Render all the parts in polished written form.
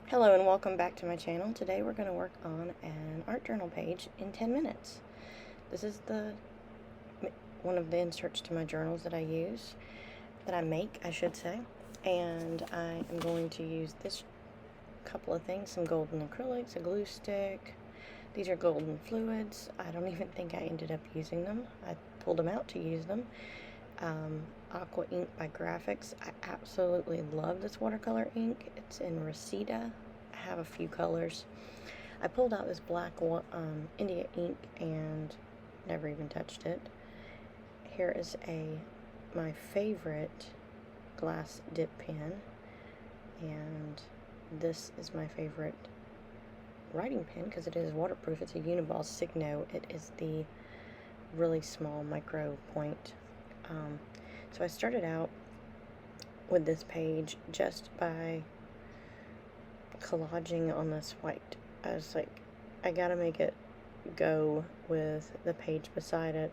Hello and welcome back to my channel. Today we're going to work on an art journal page in 10 minutes. This is one of the inserts to my journals that I use, that I make, I should say. And I am going to use this couple of things, some golden acrylics, a glue stick. These are golden fluids. I don't even think I ended up using them. I pulled them out to use them. Aqua ink by Graphics. I absolutely love this watercolor ink. It's in Reseda. I have a few colors. I pulled out this black India ink and never even touched it. Here is my favorite glass dip pen, and this is my favorite writing pen because it is waterproof. It's a Uniball Signo. It is the really small micro point. So I started out with this page just by collaging on this white. I was like, I gotta make it go with the page beside it.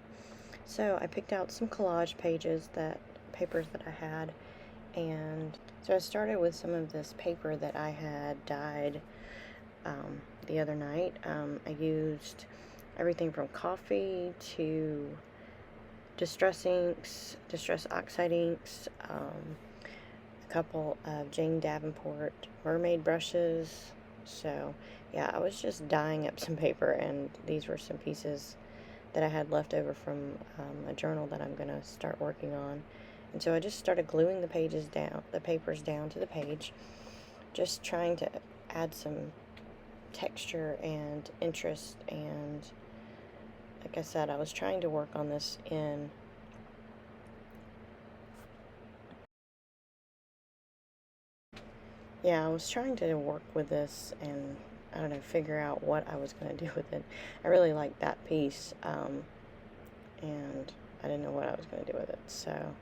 So I picked out some collage papers that I had, and so I started with some of this paper that I had dyed the other night. I used everything from coffee to distress inks, distress oxide inks, a couple of Jane Davenport mermaid brushes. So yeah, I was just dyeing up some paper, and these were some pieces that I had left over from a journal that I'm going to start working on. And so I just started gluing the papers down to the page, just trying to add some texture and interest. And like I said, I was trying to work on this in I was trying to work with this and, I don't know, figure out what I was going to do with it. I really liked that piece, and I didn't know what I was going to do with it. So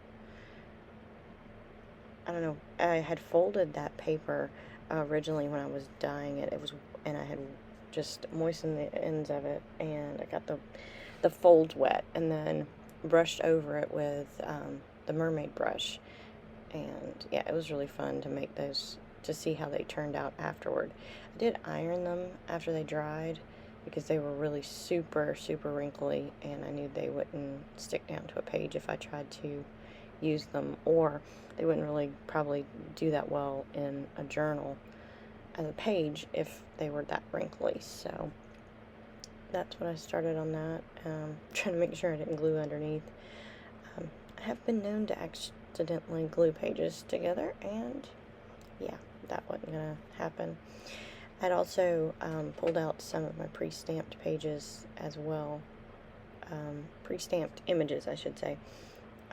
I don't know. I had folded that paper originally when I was dyeing it. And I had just moistened the ends of it, and I got the folds wet, and then brushed over it with the mermaid brush. And yeah, it was really fun to make those, to see how they turned out afterward. I did iron them after they dried because they were really super wrinkly, and I knew they wouldn't stick down to a page if I tried to use them, or they wouldn't really probably do that well in a journal as a page if they were that wrinkly. So that's when I started on that, trying to make sure I didn't glue underneath. I have been known to accidentally glue pages together, and yeah, that wasn't gonna happen. I'd also pulled out some of my pre-stamped pages as well, pre-stamped images, I should say,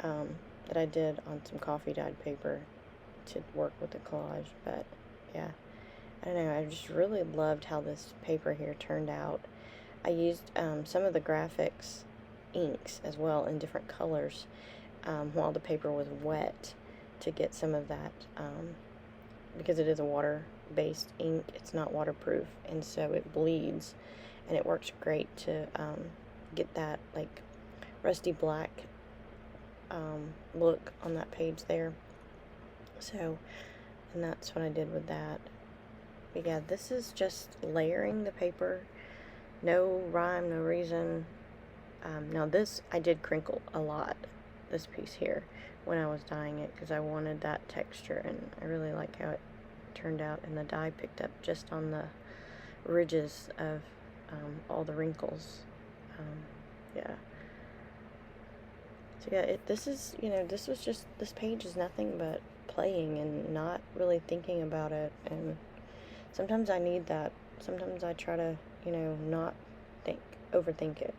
that I did on some coffee dyed paper to work with the collage. But yeah, I don't know, I just really loved how this paper here turned out. I used some of the graphics inks as well in different colors while the paper was wet to get some of that, because it is a water-based ink, it's not waterproof, and so it bleeds, and it works great to get that like rusty black look on that page there. So, and that's what I did with that. But yeah, this is just layering the paper, no rhyme, no reason. Now this, I did crinkle a lot, this piece here, when I was dyeing it, because I wanted that texture, and I really like how it turned out, and the dye picked up just on the ridges of all the wrinkles. Yeah. So yeah, this is, this page is nothing but playing and not really thinking about it, and sometimes I need that. Sometimes I try to, not overthink it.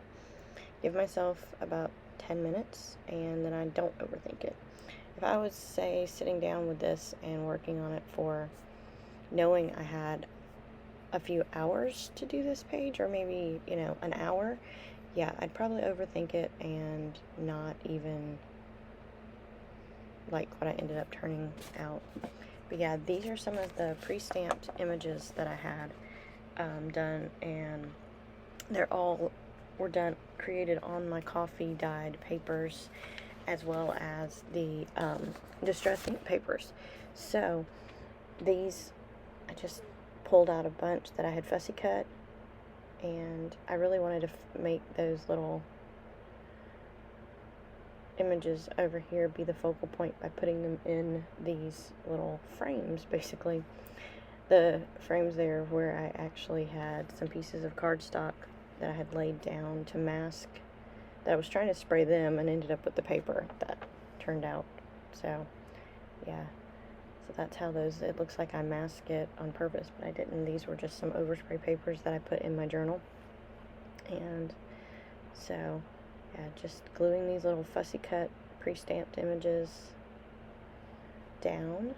Give myself about 10 minutes, and then I don't overthink it. If I was, say, sitting down with this and working on it for, knowing I had a few hours to do this page, or maybe, an hour, yeah, I'd probably overthink it and not even like what I ended up turning out. But yeah, these are some of the pre-stamped images that I had done, and were created on my coffee dyed papers, as well as the distress ink papers. So these, I just pulled out a bunch that I had fussy cut, and I really wanted to make those little images over here be the focal point by putting them in these little frames. Basically, the frames there where I actually had some pieces of cardstock that I had laid down to mask, that I was trying to spray them and ended up with the paper that turned out. So yeah, so that's how those, it looks like I masked it on purpose, but I didn't. These were just some overspray papers that I put in my journal. And so yeah, just gluing these little fussy cut pre-stamped images down.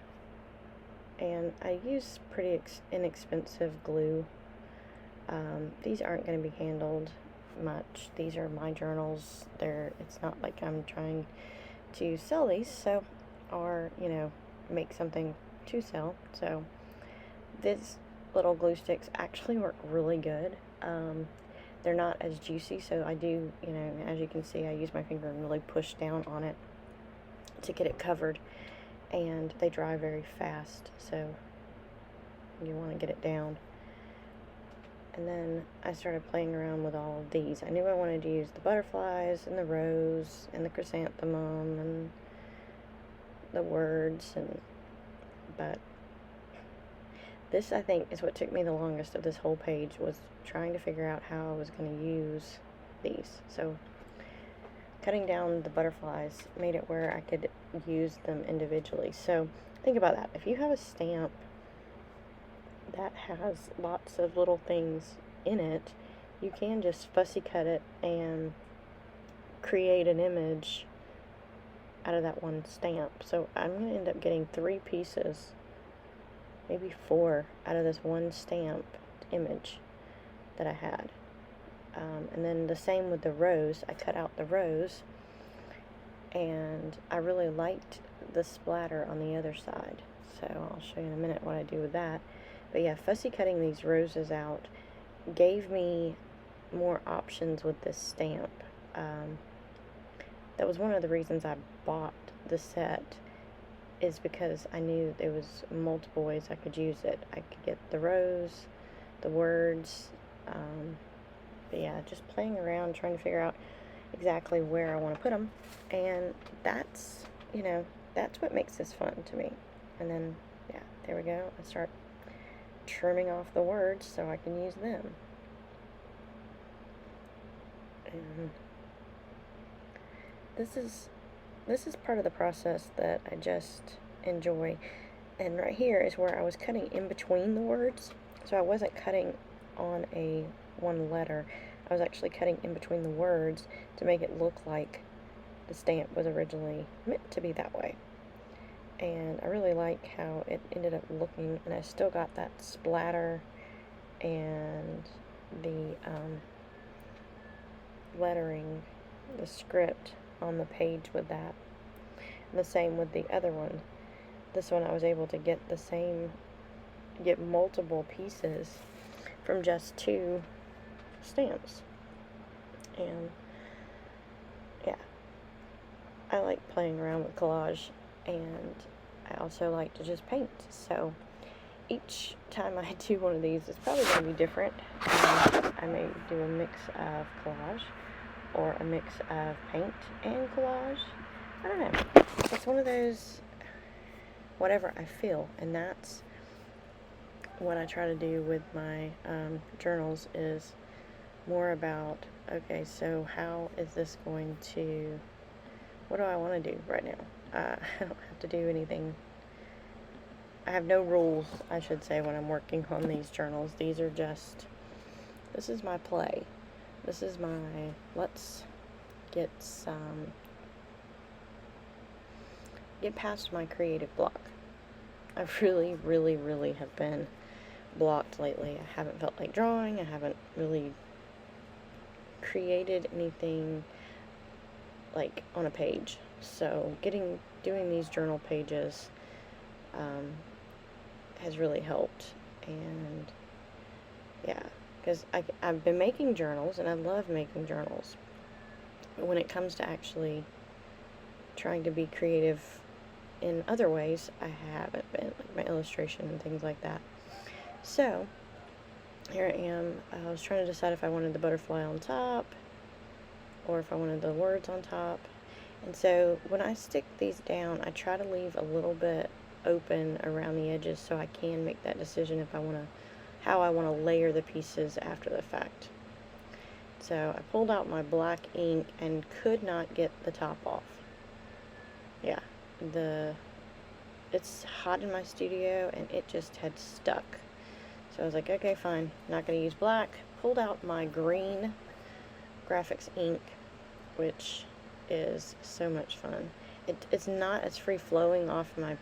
And I use pretty inexpensive glue. These aren't going to be handled much. These are my journals. It's not like I'm trying to sell these, so, or, you know, make something to sell. So these little glue sticks actually work really good. They're not as juicy, so I do, you know, as you can see, I use my finger and really push down on it to get it covered, and they dry very fast, so you want to get it down. And then I started playing around with all of these. I knew I wanted to use the butterflies and the rose and the chrysanthemum and the words, but this, I think, is what took me the longest of this whole page, was trying to figure out how I was going to use these. So cutting down the butterflies made it where I could use them individually. So think about that. If you have a stamp that has lots of little things in it, you can just fussy cut it and create an image out of that one stamp. So I'm going to end up getting 3 pieces, maybe 4, out of this one stamp image that I had. And then the same with the rose. I cut out the rose, and I really liked the splatter on the other side. So I'll show you in a minute what I do with that. But yeah, fussy cutting these roses out gave me more options with this stamp. That was one of the reasons I bought the set, is because I knew there was multiple ways I could use it. I could get the rose, the words, but yeah, just playing around, trying to figure out exactly where I want to put them, and that's, you know, that's what makes this fun to me. And then, yeah, there we go. I start trimming off the words so I can use them. And this is part of the process that I just enjoy. And right here is where I was cutting in between the words, so I wasn't cutting on one letter. I was actually cutting in between the words to make it look like the stamp was originally meant to be that way. And I really like how it ended up looking, and I still got that splatter and the lettering, the script on the page with that. And the same with the other one. This one I was able to get multiple pieces from just 2 stamps. And yeah, I like playing around with collage, and I also like to just paint. So each time I do one of these, it's probably going to be different. I may do a mix of collage or a mix of paint and collage. I don't know. It's one of those, whatever I feel, and that's what I try to do with my journals, is more about, okay, so how is this going to, what do I want to do right now? I don't have to do anything. I have no rules, I should say, when I'm working on these journals. These are just, this is my play. This is my, let's get past my creative block. I really, really, really have been blocked lately. I haven't felt like drawing. I haven't really created anything like on a page. So doing these journal pages has really helped. And yeah, because I've been making journals, and I love making journals. But when it comes to actually trying to be creative in other ways, I haven't been, like my illustration and things like that. So here I am. I was trying to decide if I wanted the butterfly on top or if I wanted the words on top. And so when I stick these down, I try to leave a little bit open around the edges so I can make that decision if I want to, how I want to layer the pieces after the fact. So I pulled out my black ink and could not get the top off. Yeah, it's hot in my studio and it just had stuck. So I was like, okay, fine, not going to use black. Pulled out my green graphics ink, which is so much fun. It's not as free flowing off my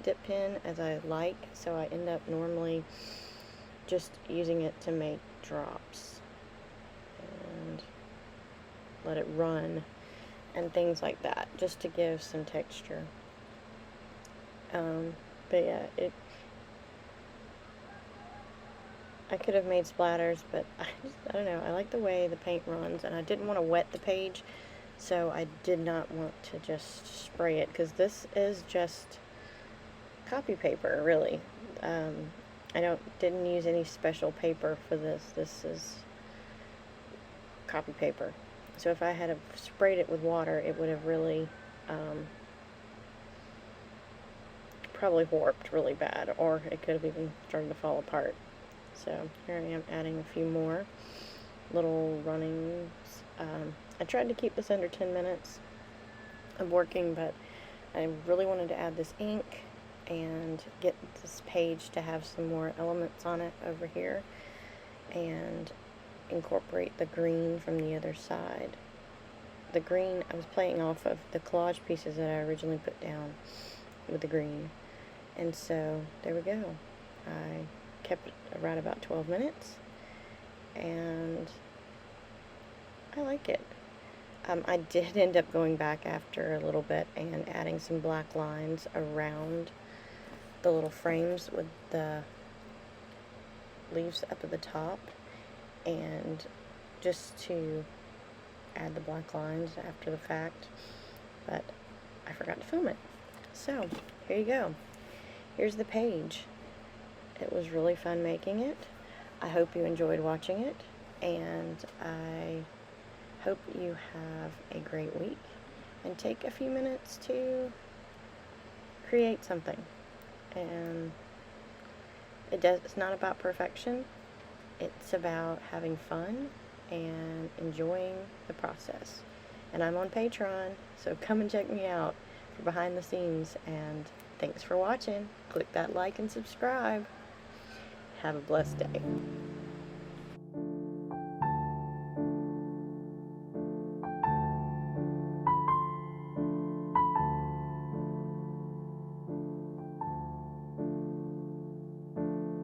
dip pen as I like, so I end up normally just using it to make drops and let it run and things like that, just to give some texture. But yeah, I could have made splatters, but I don't know, I like the way the paint runs, and I didn't want to wet the page, so I did not want to just spray it, because this is just copy paper, really. I didn't use any special paper for this. This is copy paper. So if I had sprayed it with water, it would have really probably warped really bad, or it could have even started to fall apart. So here I am adding a few more little runnings. I tried to keep this under 10 minutes of working, but I really wanted to add this ink and get this page to have some more elements on it over here, and incorporate the green from the other side. The green, I was playing off of the collage pieces that I originally put down with the green, and so there we go. I kept it around about 12 minutes, and I like it. I did end up going back after a little bit and adding some black lines around the little frames with the leaves up at the top, and just to add the black lines after the fact, but I forgot to film it. So here you go. Here's the page. It was really fun making it. I hope you enjoyed watching it, and I hope you have a great week, and take a few minutes to create something. And it's not about perfection. It's about having fun and enjoying the process. And I'm on Patreon, so come and check me out for behind the scenes. And thanks for watching. Click that like and subscribe. Have a blessed day.